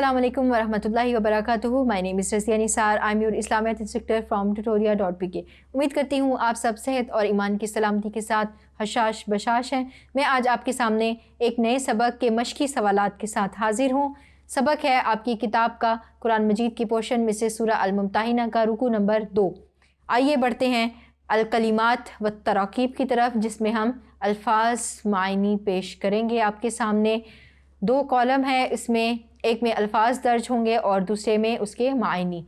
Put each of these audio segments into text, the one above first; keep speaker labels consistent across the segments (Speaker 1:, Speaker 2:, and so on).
Speaker 1: Assalamu alaikum wa rahmatullahi wa barakatuhu. My name is Razia Nisar. I'm your Islamic instructor from tutoria.pk. उम्मीद करती हूँ आप सब सेहत और ईमान की सलामती के साथ हशाश बशाश हैं। मैं आज आपके सामने एक नए सबक के मशकी सवालात के साथ हाजिर हूँ। सबक है आपकी किताब का कुरान मजीद की पोर्शन में से सूरह अल-मुम्ताहिना का रुकू नंबर 2। आइए बढ़ते हैं अल-कलिमात व तराकीब की तरफ, जिसमें हम अल्फाज मायनी पेश करेंगे। आपके सामने दो कॉलम है, इसमें एक में अल्फाज दर्ज होंगे और दूसरे में उसके मायनी।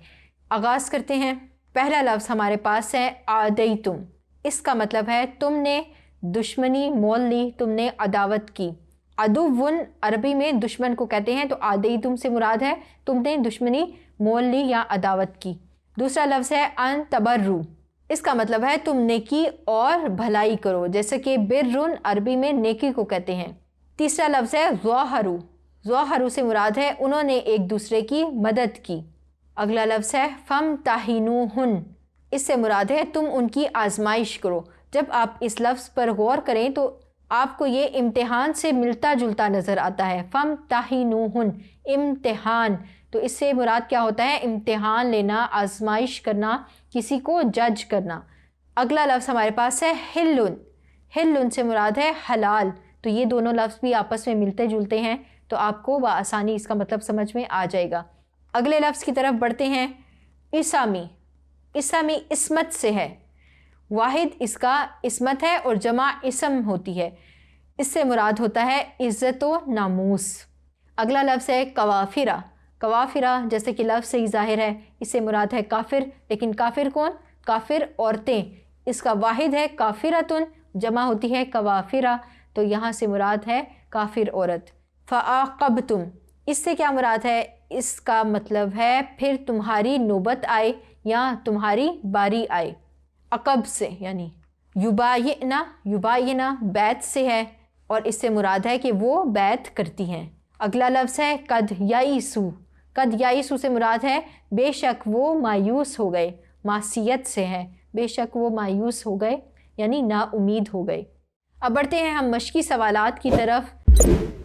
Speaker 1: आगाज़ करते हैं। पहला लफ्ज़ हमारे पास है आदैतुम। इसका मतलब है तुमने दुश्मनी मोल ली, तुमने अदावत की। अदुव्वुन अरबी में दुश्मन को कहते हैं, तो आदैतुम से मुराद है तुमने दुश्मनी मोल ली या अदावत की। दूसरा लफ्ज़ है अन तबर्रु। इसका मतलब है तुम नेकी और भलाई करो, जैसे कि बिर्रुन अरबी में नेकी को कहते हैं। तीसरा लफ्ज़ है ज़ाहरू। ज़ाहरू से मुराद है उन्होंने एक दूसरे की मदद की। अगला लफ्ज़ है फम ताहिनुहुन। इससे मुराद है तुम उनकी आजमाइश करो। जब आप इस लफ्ज़ पर गौर करें तो आपको ये इम्तिहान से मिलता जुलता नज़र आता है। फम ताहिनुहुन, इम्तिहान, तो इससे मुराद क्या होता है? इम्तिहान लेना, आजमाइश करना, किसी को जज करना। अगला लफ्ज़ हमारे पास है हिल्लुन। हिल्लुन से मुराद है हलाल। तो ये दोनों लफ्ज़ भी आपस में मिलते जुलते हैं, तो आपको बआसानी इसका मतलब समझ में आ जाएगा। अगले लफ्ज़ की तरफ बढ़ते हैं। इसामी। इसामी इसमत से है। वाहिद इसका इसमत है और जमा इसम होती है। इससे मुराद होता है इज़्ज़त व नामूस। अगला लफ्ज़ है कवाफिरा। कवाफिरा जैसे कि लफ्ज़ से ही ज़ाहिर है, इससे मुराद है काफिर। लेकिन काफिर कौन? काफिर औरतें। इसका वाहिद है काफिरतुन, जमा होती है कवाफिरा, तो यहाँ से मुराद है काफिर औरत। फ़आक़बतुम, इससे क्या मुराद है? इसका मतलब है फिर तुम्हारी नौबत आए या तुम्हारी बारी आए। अक़ब से यानी युबायिना। युबायिना बैत से है और इससे मुराद है कि वो बैत करती हैं। अगला लफ्ज़ है कद याइसु। कद याइसु से मुराद है बेशक वो मायूस हो गए। मासियत से है, बेशक वो मायूस हो गए यानी नाउमीद हो गए। अब बढ़ते हैं हम मशकी सवालात की तरफ।